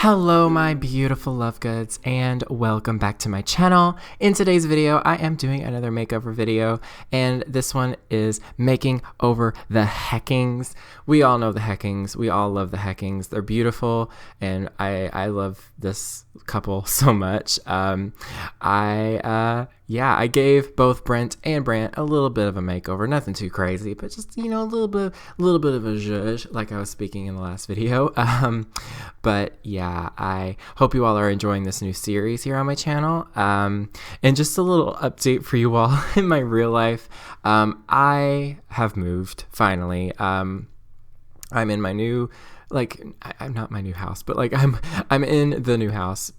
Hello my beautiful love goods and welcome back to my channel. In today's video I am doing another makeover video and this one is making over the Heckings. We all know the Heckings. We all love the Heckings. They're beautiful and I love this couple so much. I gave both Brent and Brant a little bit of a makeover. Nothing too crazy, but just, you know, a little bit of a zhuzh, like I was speaking in the last video. But yeah, I hope you all are enjoying this new series here on my channel. And just a little update for you all in my real life. I have moved finally. I'm in my new, I'm not my new house, but I'm in the new house,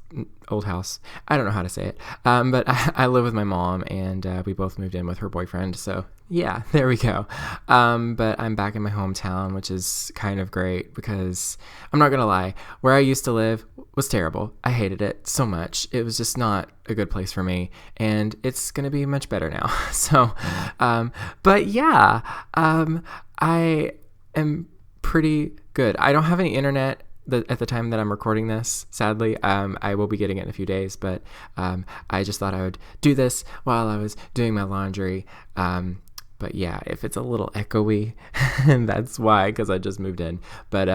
old house. I don't know how to say it. But I live with my mom and we both moved in with her boyfriend. So yeah, there we go. But I'm back in my hometown, which is kind of great because I'm not going to lie. Where I used to live was terrible. I hated it so much. It was just not a good place for me and it's going to be much better now. So, but yeah, I am pretty good. I don't have any internet at the time that I'm recording this, sadly. I will be getting it in a few days, but I just thought I would do this while I was doing my laundry. But yeah, if it's a little echoey, that's why, because I just moved in. But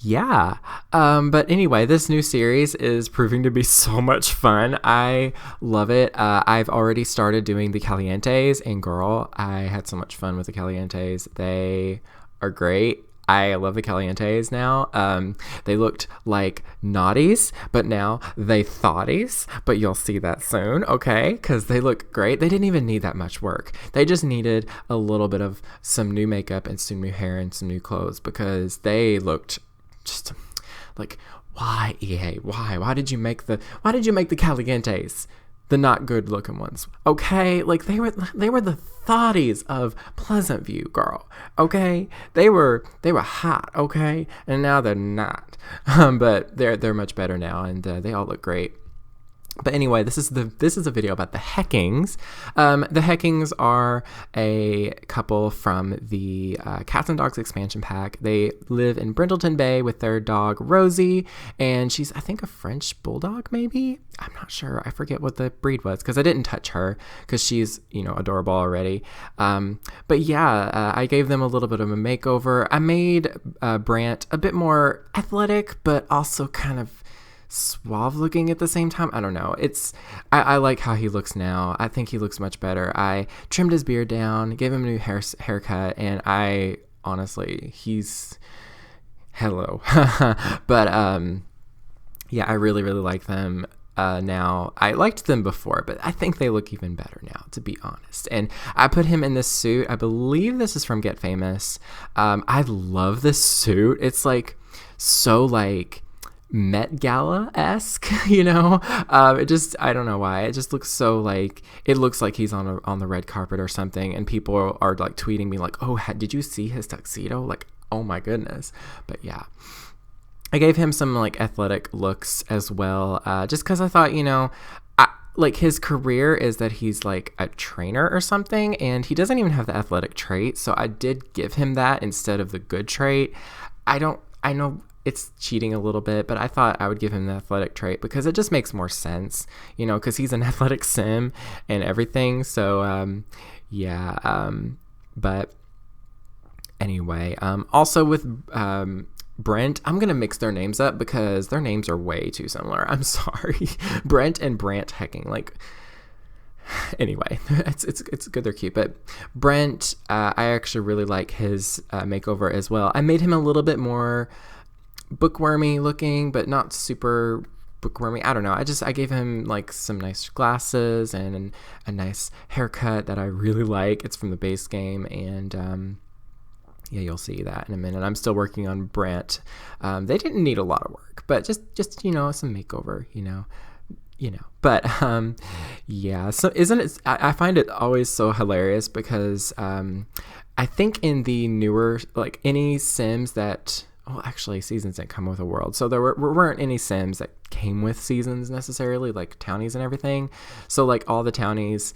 yeah. But anyway, this new series is proving to be so much fun. I love it. I've already started doing the Calientes, and girl, I had so much fun with the Calientes. They are great. I love the Calientes now. They looked like naughties, but now they thoughties, but you'll see that soon, okay? Because they look great. They didn't even need that much work. They just needed a little bit of some new makeup and some new hair and some new clothes because they looked just like, why, EA? Why did you make the Calientes? The not good looking ones, okay? Like they were the thotties of Pleasant View, girl, okay? They were hot, okay? And now they're not, but they're much better now, and they all look great. But anyway, this is a video about the Heckings. The Heckings are a couple from the Cats and Dogs expansion pack. They live in Brindleton Bay with their dog Rosie, and she's, I think, a French bulldog, maybe? I'm not sure. I forget what the breed was because I didn't touch her because she's, you know, adorable already. But yeah, I gave them a little bit of a makeover. I made Brant a bit more athletic, but also kind of suave looking at the same time. I don't know. I like how he looks now. I think he looks much better. I trimmed his beard down, gave him a new haircut, and I honestly, he's hello. But yeah, I really like them now. I liked them before, but I think they look even better now, to be honest. And I put him in this suit. I believe this is from Get Famous. I love this suit. It's like so like Met Gala-esque, you know. I don't know why, it just looks so like, it looks like he's on the red carpet or something, and people are like tweeting me like, oh, did you see his tuxedo? Like, oh my goodness. But yeah, I gave him some like athletic looks as well, just because I thought, you know, like his career is that he's like a trainer or something, and he doesn't even have the athletic trait, so I did give him that instead of the good trait. I know it's cheating a little bit, but I thought I would give him the athletic trait because it just makes more sense, you know, because he's an athletic sim and everything. So, yeah. But anyway, also with Brent, I'm going to mix their names up because their names are way too similar. I'm sorry. Brent and Brant Hecking, like, anyway, it's good, they're cute. But Brent, I actually really like his makeover as well. I made him a little bit more bookwormy looking, but not super bookwormy. I don't know. I gave him like some nice glasses and a nice haircut that I really like. It's from the base game, and yeah, you'll see that in a minute. I'm still working on Brant. They didn't need a lot of work, but just you know, some makeover, you know. But yeah, so isn't it, I find it always so hilarious because I think in the newer, like, any Sims that, well, actually seasons didn't come with a world, so there weren't any Sims that came with seasons necessarily, like townies and everything. So like all the townies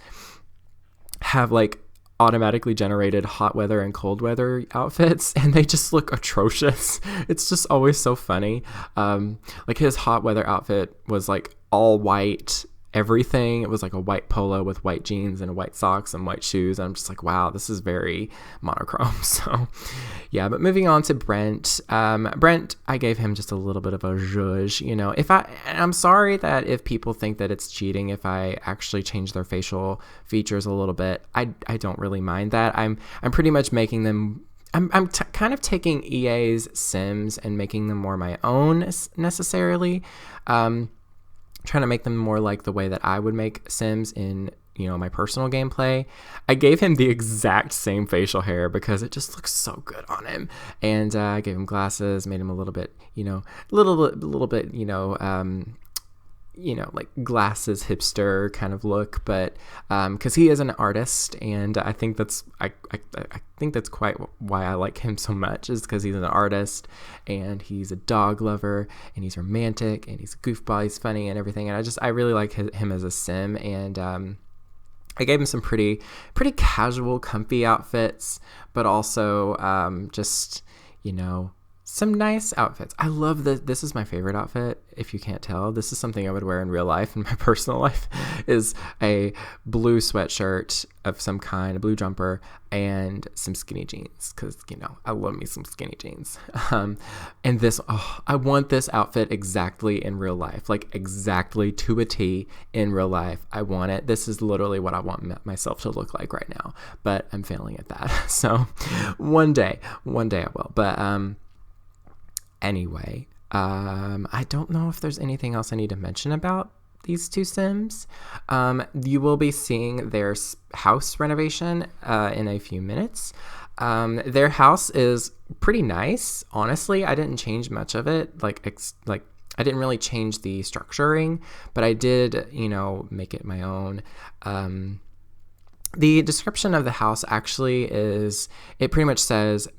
have like automatically generated hot weather and cold weather outfits, and they just look atrocious. It's just always so funny. Like his hot weather outfit was like all white everything. It was like a white polo with white jeans and white socks and white shoes. I'm just like, wow, this is very monochrome. So yeah, but moving on to Brent. Brent, I gave him just a little bit of a zhuzh, you know. I'm sorry that if people think that it's cheating if I actually change their facial features a little bit. I don't really mind that. I'm pretty much making them kind of taking EA's Sims and making them more my own necessarily. Trying to make them more like the way that I would make Sims in, you know, my personal gameplay. I gave him the exact same facial hair because it just looks so good on him. And I gave him glasses, made him a little bit, you know, like glasses hipster kind of look, but because he is an artist, and I think that's I think that's quite why I like him so much, is because he's an artist and he's a dog lover and he's romantic and he's a goofball, he's funny and everything, and I really like him as a sim. And I gave him some pretty casual, comfy outfits, but also just, you know, some nice outfits. I love this is my favorite outfit, if you can't tell. This is something I would wear in real life, in my personal life, is a blue sweatshirt of some kind, a blue jumper, and some skinny jeans, because, you know, I love me some skinny jeans. And this, I want this outfit exactly in real life, like exactly to a T in real life. I want it. This is literally what I want myself to look like right now, but I'm failing at that. So one day I will. But anyway, I don't know if there's anything else I need to mention about these two Sims. You will be seeing their house renovation in a few minutes. Their house is pretty nice. Honestly, I didn't change much of it. Like I didn't really change the structuring, but I did, you know, make it my own. The description of the house actually it pretty much says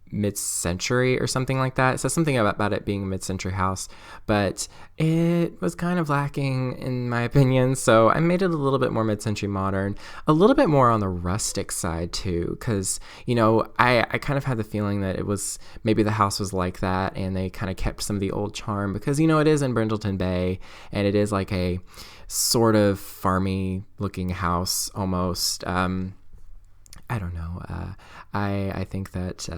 mid-century or something like that. It says something about it being a mid-century house, but it was kind of lacking in my opinion, so I made it a little bit more mid-century modern, a little bit more on the rustic side too, because, you know, I kind of had the feeling that it was, maybe the house was like that and they kind of kept some of the old charm, because, you know, it is in Brindleton Bay and it is like a sort of farmy looking house almost. I don't know. I think that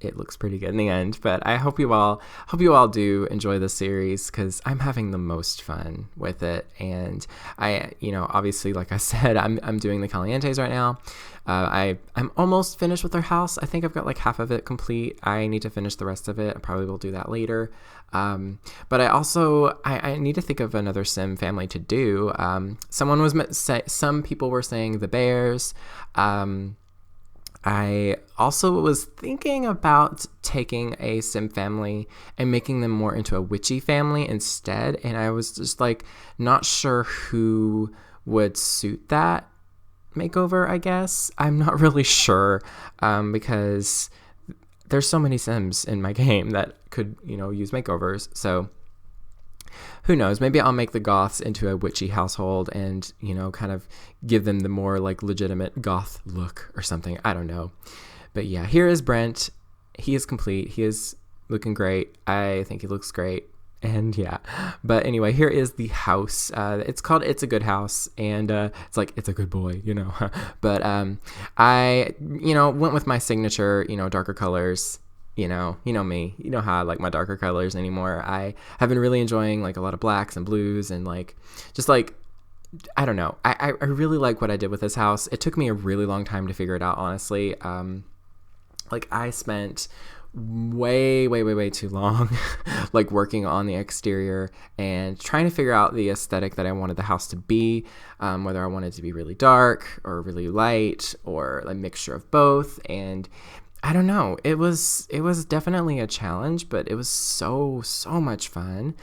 it looks pretty good in the end, but I hope you all do enjoy the series, because I'm having the most fun with it. And I, you know, obviously, like I said, I'm doing the Calientes right now. I'm almost finished with their house. I think I've got like half of it complete. I need to finish the rest of it. I probably will do that later. But I also I need to think of another sim family to do. Some people were saying the bears. I also was thinking about taking a sim family and making them more into a witchy family instead, and I was just like not sure who would suit that makeover, I guess. I'm not really sure, because there's so many sims in my game that could, you know, use makeovers, so who knows? Maybe I'll make the goths into a witchy household and, you know, kind of give them the more like legitimate goth look or something. I don't know. But yeah, here is Brent. He is complete. He is looking great. I think he looks great. And yeah, but anyway, here is the house. It's called It's a Good House, and it's like, it's a good boy, you know. But I, you know, went with my signature, you know, darker colors. You know me, you know how I like my darker colors anymore. I have been really enjoying like a lot of blacks and blues, and like just like, I don't know. I really like what I did with this house. It took me a really long time to figure it out, honestly. Like I spent way too long like working on the exterior and trying to figure out the aesthetic that I wanted the house to be, whether I wanted it to be really dark or really light or a mixture of both. And I don't know. It was definitely a challenge, but it was so much fun.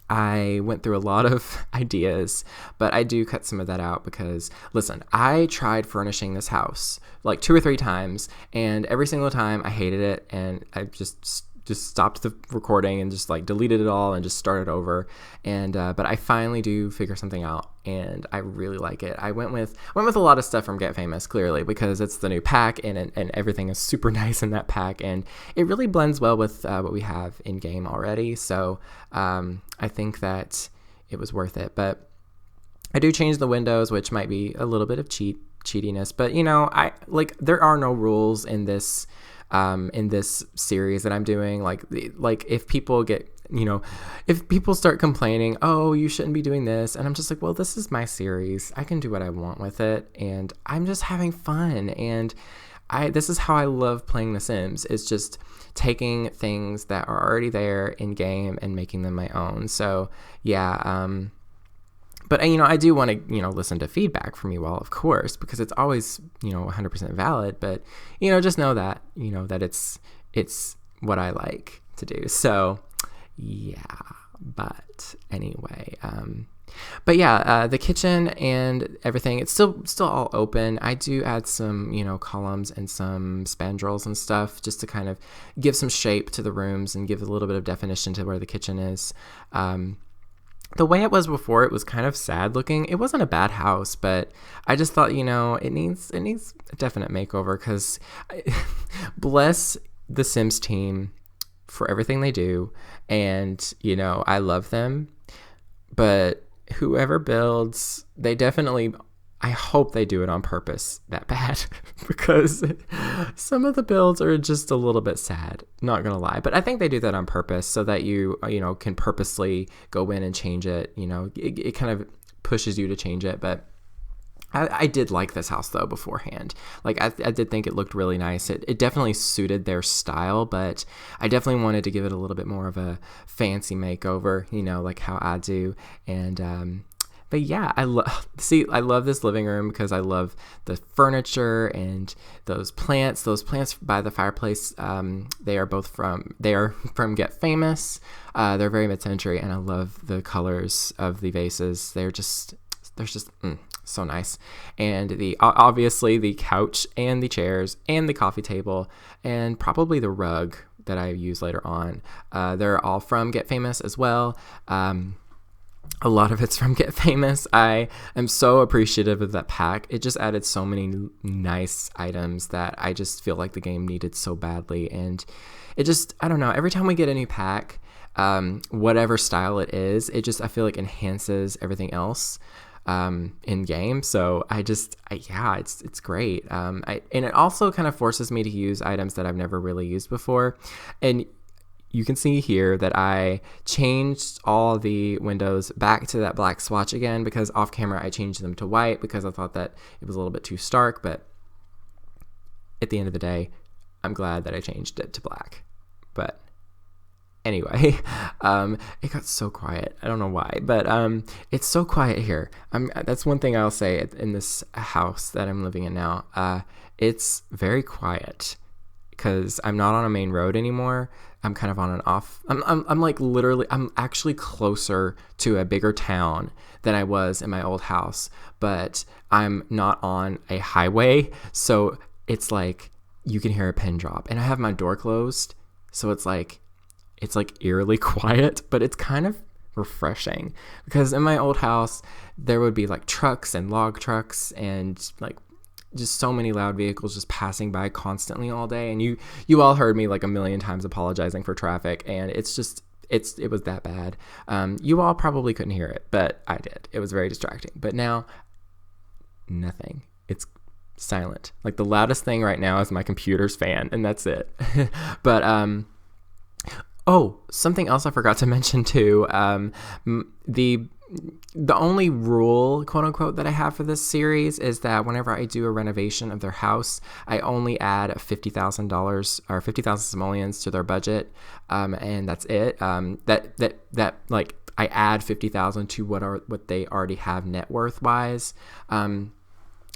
I went through a lot of ideas, but I do cut some of that out because, listen, I tried furnishing this house like 2 or 3 times, and every single time I hated it, and I just just stopped the recording and just like deleted it all and just started over. And but I finally do figure something out, and I really like it. I went with a lot of stuff from Get Famous, clearly, because it's the new pack, and everything is super nice in that pack, and it really blends well with what we have in game already. So I think that it was worth it. But I do change the windows, which might be a little bit of cheatiness, but I like, there are no rules in this series that I'm doing. Like if people get, if people start complaining, oh, you shouldn't be doing this, and I'm just like, well, this is my series. I can do what I want with it, and I'm just having fun. And this is how I love playing The Sims. It's just taking things that are already there in game and making them my own. So yeah, but, I do want to, listen to feedback from you all, of course, because it's always, 100% valid. But, just know that, that it's what I like to do. So, yeah. But anyway, but yeah, the kitchen and everything, it's still all open. I do add some, columns and some spandrels and stuff just to kind of give some shape to the rooms and give a little bit of definition to where the kitchen is. The way it was before, it was kind of sad looking. It wasn't a bad house, but I just thought, it needs a definite makeover, because bless the Sims team for everything they do. And, I love them, but whoever builds, they definitely, I hope they do it on purpose that bad, because some of the builds are just a little bit sad, not gonna lie. But I think they do that on purpose so that you can purposely go in and change it. It kind of pushes you to change it. But I did like this house though beforehand. Like I did think it looked really nice. It definitely suited their style, but I definitely wanted to give it a little bit more of a fancy makeover, like how I do. And but yeah, I love this living room because I love the furniture and those plants. Those plants by the fireplace, they are from Get Famous. They're very mid-century, and I love the colors of the vases. They're just so nice. And obviously the couch and the chairs and the coffee table and probably the rug that I use later on. They're all from Get Famous as well. A lot of it's from Get Famous. I am so appreciative of that pack. It just added so many nice items that I just feel like the game needed so badly. And it just, I don't know, every time we get a new pack, whatever style it is, I feel like enhances everything else in game. So it's great. And it also kind of forces me to use items that I've never really used before. And you can see here that I changed all the windows back to that black swatch again, because off camera I changed them to white because I thought that it was a little bit too stark. But at the end of the day, I'm glad that I changed it to black. But anyway, it got so quiet. I don't know why, but it's so quiet here. That's one thing I'll say in this house that I'm living in now. It's very quiet because I'm not on a main road anymore. I'm kind of on an off. I'm like literally, I'm actually closer to a bigger town than I was in my old house, but I'm not on a highway. So it's like you can hear a pin drop, and I have my door closed. So it's like eerily quiet, but it's kind of refreshing, because in my old house, there would be like trucks and log trucks and like just so many loud vehicles just passing by constantly all day. And you all heard me like a million times apologizing for traffic, and it was that bad. You all probably couldn't hear it, but I did. It was very distracting. But now, nothing. It's silent. Like the loudest thing right now is my computer's fan, and that's it. But oh, something else I forgot to mention too. The only rule, quote unquote, that I have for this series is that whenever I do a renovation of their house, I only add $50,000 or 50,000 simoleons to their budget, and that's it. That like I add 50,000 to what they already have net worth wise.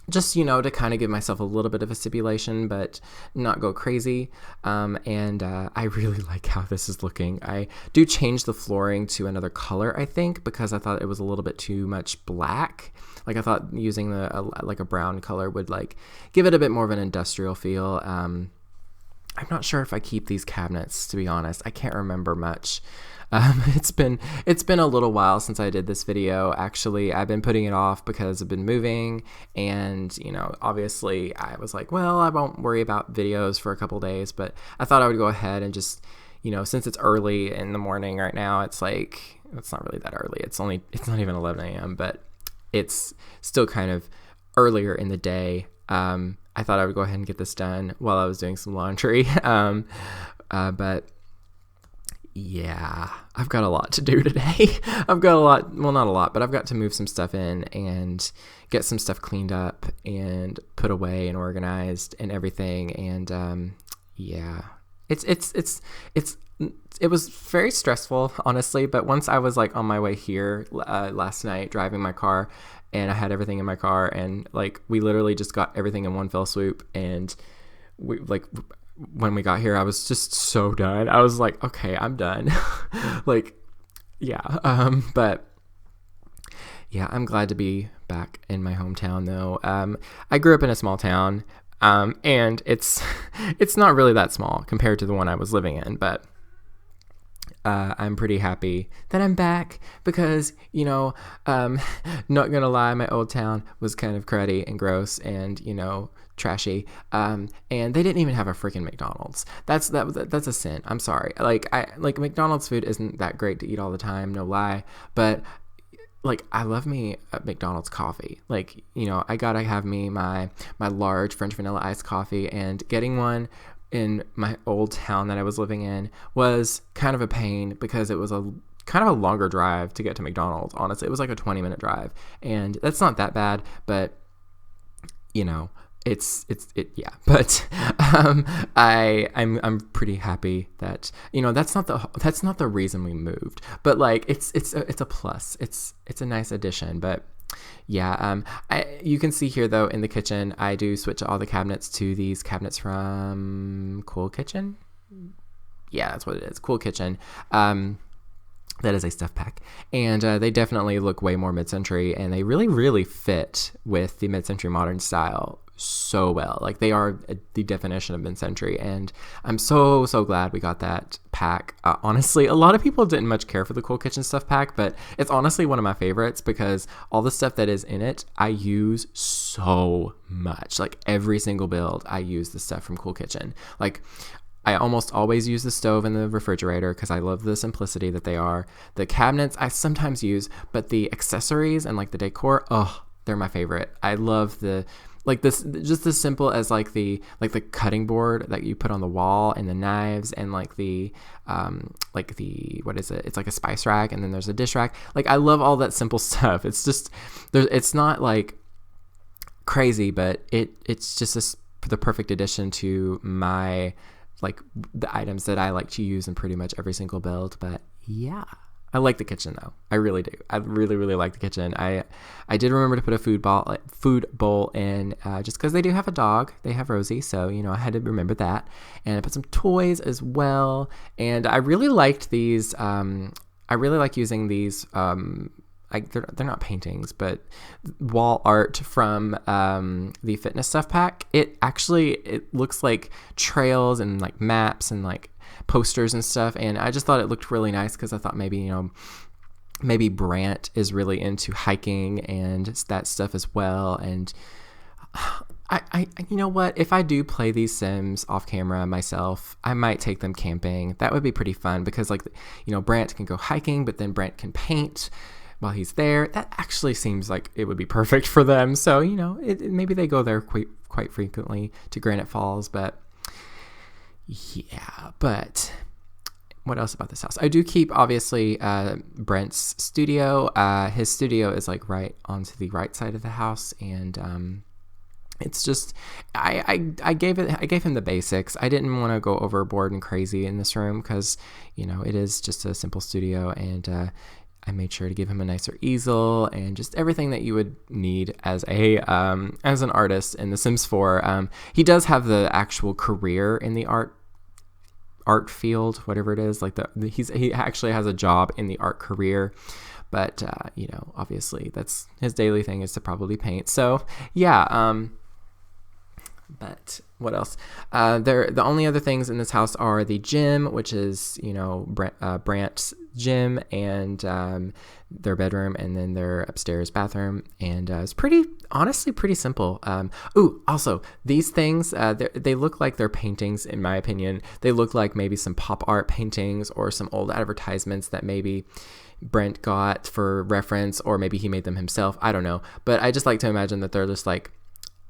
Just, to kind of give myself a little bit of a stipulation, but not go crazy. And I really like how this is looking. I do change the flooring to another color, I think, because I thought it was a little bit too much black. Like I thought using like a brown color would like give it a bit more of an industrial feel. I'm not sure if I keep these cabinets, to be honest. I can't remember much. It's been a little while since I did this video. Actually, I've been putting it off because I've been moving, and obviously I was like, well, I won't worry about videos for a couple days, but I thought I would go ahead and just, since it's early in the morning right now, it's like, it's not really that early. It's not even 11 a.m., but it's still kind of earlier in the day. I thought I would go ahead and get this done while I was doing some laundry. But yeah, I've got a lot to do today. I've got a lot, well, not a lot, but I've got to move some stuff in and get some stuff cleaned up and put away and organized and everything. And yeah, it was very stressful, honestly. But once I was like on my way here last night, driving my car, and I had everything in my car, and like we literally just got everything in one fell swoop, and we like when we got here, I was just so done. I was like, okay, I'm done. Like, yeah. But yeah, I'm glad to be back in my hometown though. I grew up in a small town, and it's not really that small compared to the one I was living in, but I'm pretty happy that I'm back because, not gonna lie, my old town was kind of cruddy and gross and, trashy. And they didn't even have a freaking McDonald's. That's a sin. I'm sorry. Like McDonald's food isn't that great to eat all the time, no lie. But like, I love me a McDonald's coffee. Like, I gotta have me my large French vanilla iced coffee, and getting one in my old town that I was living in was kind of a pain because it was a kind of a longer drive to get to McDonald's. Honestly, it was like a 20-minute drive, and that's not that bad, but yeah. But I'm pretty happy that that's not the reason we moved, but like it's a plus. It's a nice addition, but yeah. You can see here though in the kitchen, I do switch all the cabinets to these cabinets from Cool Kitchen. Yeah, that's what it is. Cool Kitchen. That is a stuff pack, and they definitely look way more mid-century, and they really, really fit with the mid-century modern style so well. Like, they are the definition of mid-century, and I'm so glad we got that pack. Honestly, a lot of people didn't much care for the Cool Kitchen stuff pack, but it's honestly one of my favorites because all the stuff that is in it I use so much. Like, every single build I use the stuff from Cool Kitchen. Like, I almost always use the stove and the refrigerator because I love the simplicity that they are. The cabinets I sometimes use, but the accessories and like the decor, they're my favorite. I love just as simple as like the cutting board that you put on the wall, and the knives, and like the what is it? It's like a spice rack, and then there's a dish rack. Like, I love all that simple stuff. It's just it's not like crazy, but it's just the perfect addition to my, like, the items that I like to use in pretty much every single build. But yeah, I like the kitchen though. I really do. I really, really like the kitchen. I did remember to put a food bowl in, just because they do have a dog. They have Rosie, so I had to remember that. And I put some toys as well. And I really liked these. I really like using these. They're not paintings, but wall art from the fitness stuff pack. It looks like trails and like maps and like posters and stuff, and I just thought it looked really nice because I thought maybe Brent is really into hiking and that stuff as well. And I you know what, if I do play these Sims off camera myself, I might take them camping. That would be pretty fun because, like, Brent can go hiking, but then Brent can paint while he's there. That actually seems like it would be perfect for them. So, maybe they go there quite frequently to Granite Falls. But yeah, but what else about this house? I do keep, obviously, Brent's studio. His studio is like right onto the right side of the house, and it's just I gave him the basics. I didn't want to go overboard and crazy in this room because it is just a simple studio, and I made sure to give him a nicer easel and just everything that you would need as an artist in The Sims 4. He does have the actual career in the art field, whatever it is. Like he actually has a job in the art career, but obviously that's his daily thing is to probably paint. So yeah, But what else? The only other things in this house are the gym, which is, Brant's gym, and their bedroom, and then their upstairs bathroom. And it's honestly pretty simple. Also, these things, they look like they're paintings, in my opinion. They look like maybe some pop art paintings or some old advertisements that maybe Brent got for reference, or maybe he made them himself. I don't know. But I just like to imagine that they're just like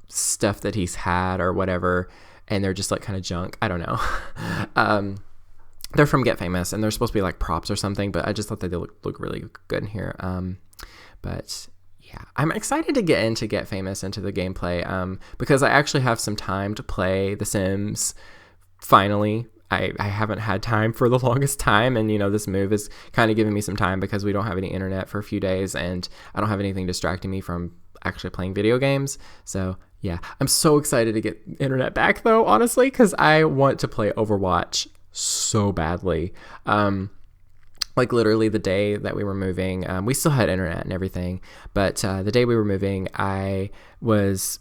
stuff that he's had or whatever, and they're just like kind of junk. I don't know. They're from Get Famous, and they're supposed to be like props or something, but I just thought that they look really good in here. But yeah, I'm excited to get into Get Famous, into the gameplay, because I actually have some time to play The Sims. Finally, I haven't had time for the longest time, and this move is kind of giving me some time because we don't have any internet for a few days, and I don't have anything distracting me from actually playing video games. So yeah, I'm so excited to get internet back though, honestly, because I want to play Overwatch so badly. Like literally the day that we were moving, we still had internet and everything, but the day we were moving, I was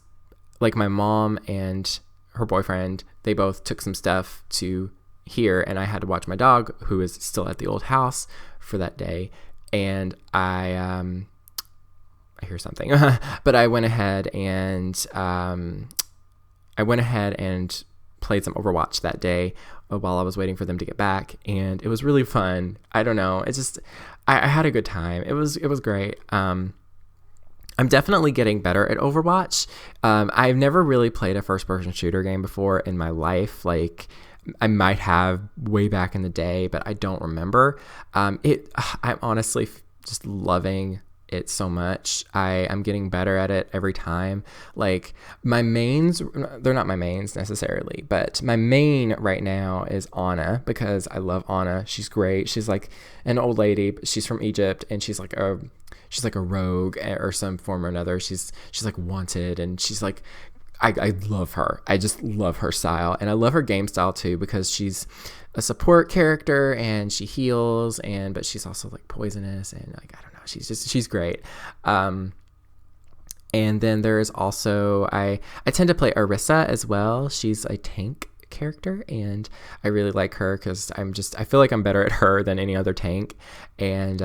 like, my mom and her boyfriend, they both took some stuff to here, and I had to watch my dog, who is still at the old house, for that day. And I hear something, but I went ahead and played some Overwatch that day while I was waiting for them to get back, and it was really fun. I don't know, it's just I had a good time. It was great. I'm definitely getting better at Overwatch. I've never really played a first-person shooter game before in my life. Like, I might have way back in the day, but I don't remember. I'm honestly just loving it so much. I'm getting better at it every time. Like, my mains, they're not my mains necessarily, but my main right now is Anna, because I love Anna. She's great. She's like an old lady, but she's from Egypt, and she's like a rogue or some form or another. She's like wanted, and she's like, I love her. I just love her style, and I love her game style too, because she's a support character and she heals, but she's also like poisonous, and like, I don't know, she's great. And then there's also, I tend to play Orisa as well. She's a tank character, and I really like her because I feel like I'm better at her than any other tank. And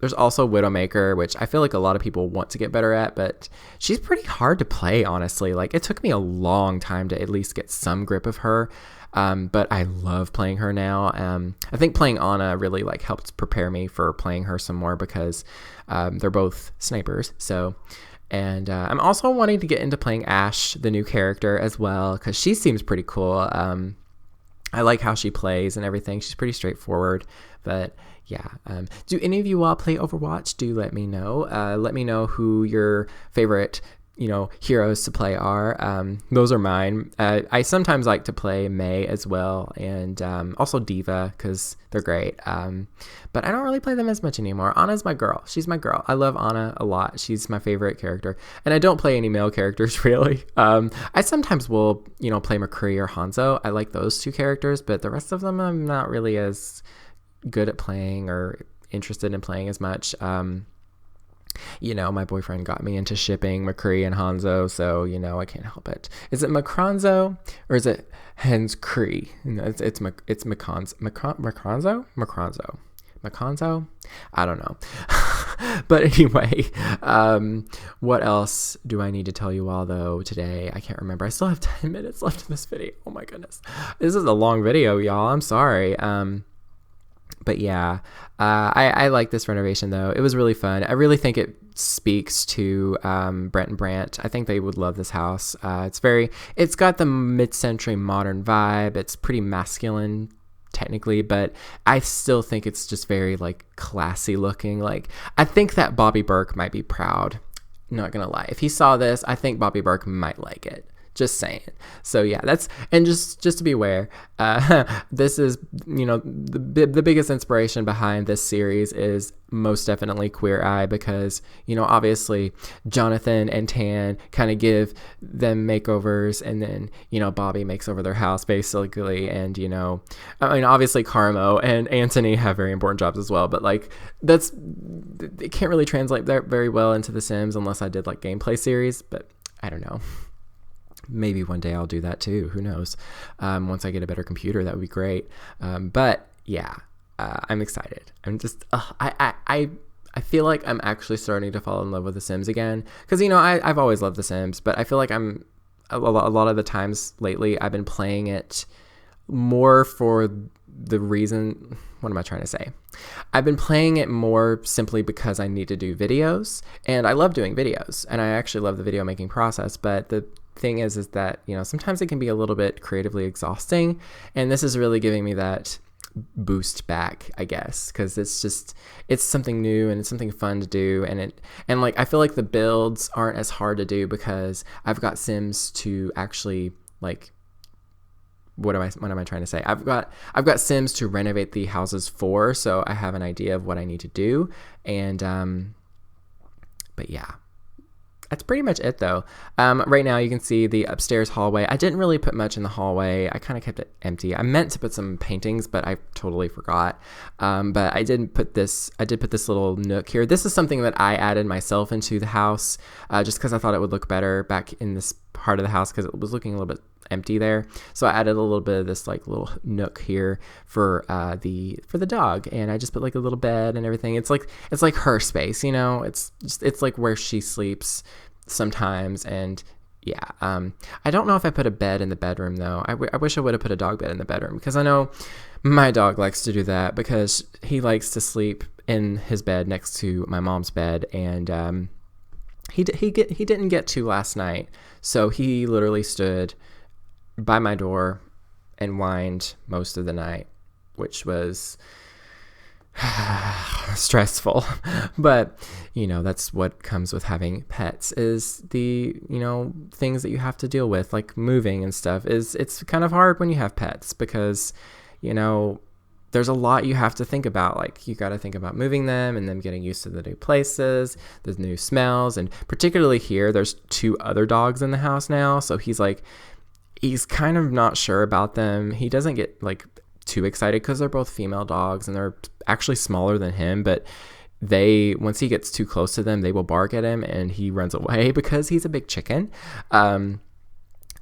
there's also Widowmaker, which I feel like a lot of people want to get better at, but she's pretty hard to play, honestly. Like, it took me a long time to at least get some grip of her, but I love playing her now. I think playing Anna really like helped prepare me for playing her some more, because they're both snipers. So, and I'm also wanting to get into playing Ash, the new character, as well, because she seems pretty cool. I like how she plays and everything. She's pretty straightforward. But yeah, do any of you all play Overwatch? Do let me know. Let me know who your favorite heroes to play are. Those are mine. I sometimes like to play Mei as well, and also Diva, because they're great. But I don't really play them as much anymore. Anna's my girl. She's my girl. I love Anna a lot. She's my favorite character. And I don't play any male characters, really. I sometimes will, play McCree or Hanzo. I like those two characters, but the rest of them I'm not really as good at playing or interested in playing as much. My boyfriend got me into shipping McCree and Hanzo, so, I can't help it. Is it Macronzo or is it Henscree? It's Macronzo? I don't know. But anyway, what else do I need to tell you all, though, today? I can't remember. I still have 10 minutes left in this video. Oh, my goodness. This is a long video, y'all. I'm sorry. But yeah, I like this renovation, though. It was really fun. I really think it speaks to Brent and Brant. I think they would love this house. It's got the mid-century modern vibe. It's pretty masculine, technically, but I still think it's just very like classy looking. Like, I think that Bobby Burke might be proud. Not gonna lie. If he saw this, I think Bobby Burke might like it. Just saying. So yeah, and just to be aware, this is, the biggest inspiration behind this series is most definitely Queer Eye, because, obviously Jonathan and Tan kind of give them makeovers, and then, Bobby makes over their house basically. And, obviously Carmo and Anthony have very important jobs as well, but like, it can't really translate that very well into The Sims unless I did like gameplay series, but I don't know. maybe one day I'll do that too. Who knows? Once I get a better computer, that would be great. But yeah, I'm excited. I'm just, I feel like I'm actually starting to fall in love with The Sims again. Because, I've always loved The Sims, but I feel like a lot of the times lately, I've been playing it more for the reason, what am I trying to say? I've been playing it more simply because I need to do videos, and I love doing videos, and I actually love the video making process, but the thing is that, sometimes it can be a little bit creatively exhausting, and this is really giving me that boost back, I guess, because it's something new and it's something fun to do, and like I feel like the builds aren't as hard to do because I've got Sims to actually like what am I trying to say? I've got Sims to renovate the houses for, so I have an idea of what I need to do, and but yeah. That's pretty much it, though. Right now, you can see the upstairs hallway. I didn't really put much in the hallway. I kind of kept it empty. I meant to put some paintings, but I totally forgot. But I did put this little nook here. This is something that I added myself into the house, just because I thought it would look better back in this part of the house because it was looking a little bit empty there. So I added a little bit of this like little nook here for the dog, and I just put like a little bed and everything. It's like her space, it's like where she sleeps sometimes. And yeah, I don't know if I put a bed in the bedroom though. I wish I would have put a dog bed in the bedroom, because I know my dog likes to do that because he likes to sleep in his bed next to my mom's bed, and he didn't get to last night, so he literally stood by my door and whined most of the night, which was stressful. But that's what comes with having pets, is the things that you have to deal with, like moving and stuff. It's kind of hard when you have pets, because there's a lot you have to think about. Like, you got to think about moving them and them getting used to the new places, the new smells, and particularly here there's 2 other dogs in the house now, so he's kind of not sure about them. He doesn't get like too excited because they're both female dogs and they're actually smaller than him, but once he gets too close to them, they will bark at him and he runs away because he's a big chicken.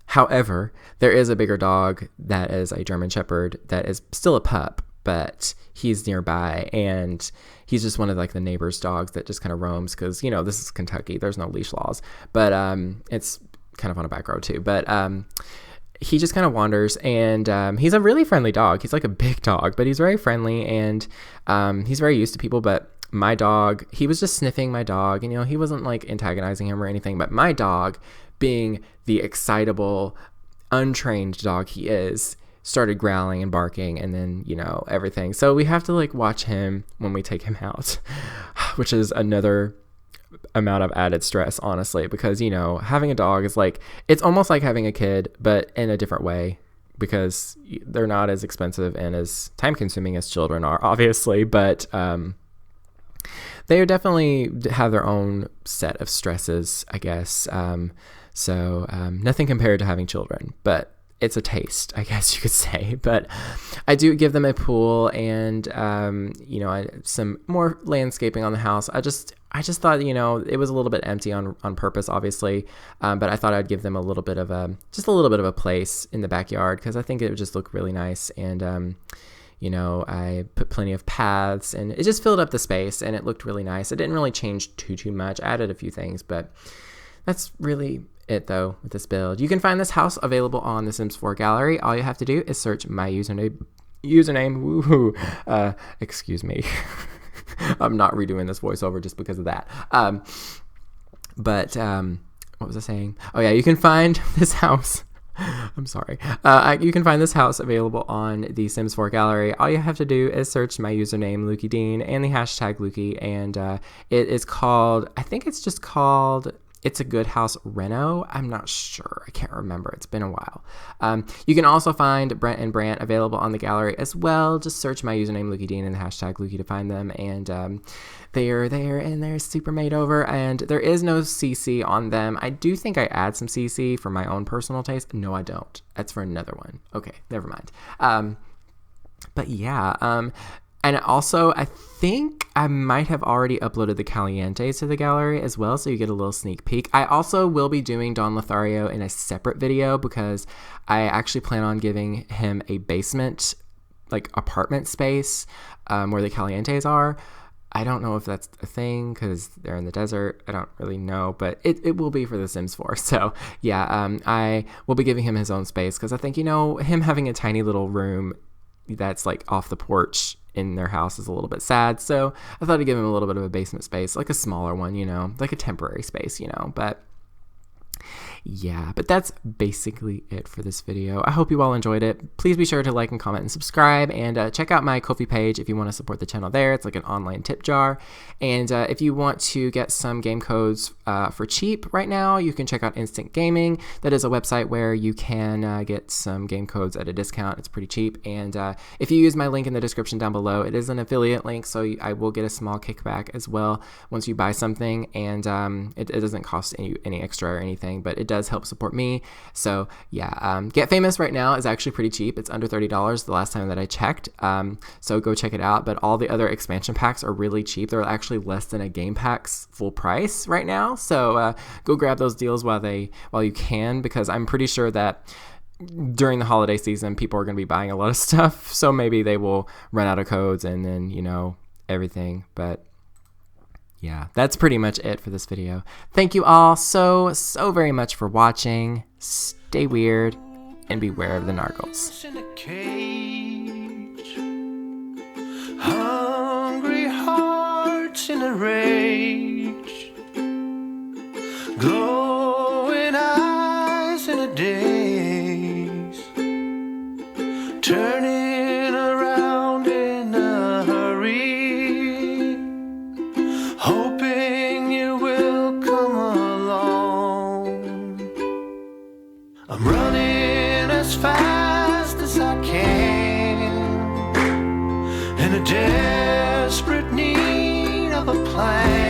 However, there is a bigger dog that is a German Shepherd that is still a pup, but he's nearby, and he's just one of like the neighbor's dogs that just kind of roams because, this is Kentucky. There's no leash laws, but it's kind of on a back road too, but he just kind of wanders, and he's a really friendly dog. He's like a big dog, but he's very friendly, and he's very used to people. But my dog, he was just sniffing my dog, and he wasn't like antagonizing him or anything, but my dog, being the excitable, untrained dog he is, started growling and barking, and then everything. So we have to like watch him when we take him out, which is another amount of added stress, honestly, because having a dog is like, it's almost like having a kid, but in a different way, because they're not as expensive and as time consuming as children are, obviously, but they definitely have their own set of stresses, I guess. So nothing compared to having children, but it's a taste, I guess you could say. But I do give them a pool and some more landscaping on the house. I just thought, it was a little bit empty on purpose, obviously, but I thought I'd give them a little bit of a place in the backyard, because I think it would just look really nice. And I put plenty of paths, and it just filled up the space, and it looked really nice. It didn't really change too much. I added a few things, but that's really it though with this build. You can find this house available on the Sims 4 gallery. All you have to do is search my username. Woohoo! Excuse me. I'm not redoing this voiceover just because of that. But what was I saying? Oh yeah, you can find this house. I'm sorry. You can find this house available on the Sims 4 gallery. All you have to do is search my username, lukeydean, and the hashtag Lukey, and it is called, I think it's just called It's a Good House Reno. I'm not sure. I can't remember. It's been a while. You can also find Brent and Brant available on the gallery as well. Just search my username, lukeydean, and the hashtag Lukey to find them. And they are there, and they're super made over. And there is no CC on them. I do think I add some CC for my own personal taste. No, I don't. That's for another one. Okay, never mind. But yeah, And also, I think I might have already uploaded the Calientes to the gallery as well, so you get a little sneak peek. I also will be doing Don Lothario in a separate video because I actually plan on giving him a basement, like apartment space where the Calientes are. I don't know if that's a thing because they're in the desert. I don't really know, but it will be for The Sims 4. So yeah, I will be giving him his own space because I think, him having a tiny little room that's like off the porch in their house is a little bit sad. So I thought I'd give him a little bit of a basement space, like a smaller one, like a temporary space, but yeah, but that's basically it for this video. I hope you all enjoyed it. Please be sure to like and comment and subscribe, and check out my Ko-fi page if you want to support the channel there. It's like an online tip jar. And if you want to get some game codes for cheap right now, you can check out Instant Gaming. That is a website where you can get some game codes at a discount. It's pretty cheap. And if you use my link in the description down below, it is an affiliate link, so I will get a small kickback as well once you buy something. And it doesn't cost any extra or anything, but it does help support me. So yeah, Get Famous right now is actually pretty cheap. It's under $30 the last time that I checked. So go check it out. But all the other expansion packs are really cheap. They're actually less than a game pack's full price right now. So go grab those deals while you can, because I'm pretty sure that during the holiday season, people are going to be buying a lot of stuff. So maybe they will run out of codes and then, everything. But yeah, that's pretty much it for this video. Thank you all so very much for watching. Stay weird and beware of the nargles. In a cage, hungry hearts in a rage, glowing eyes in a daze, turning around in a hurry, hoping you will come along. I'm running as fast as I can, in a desperate need of a plan.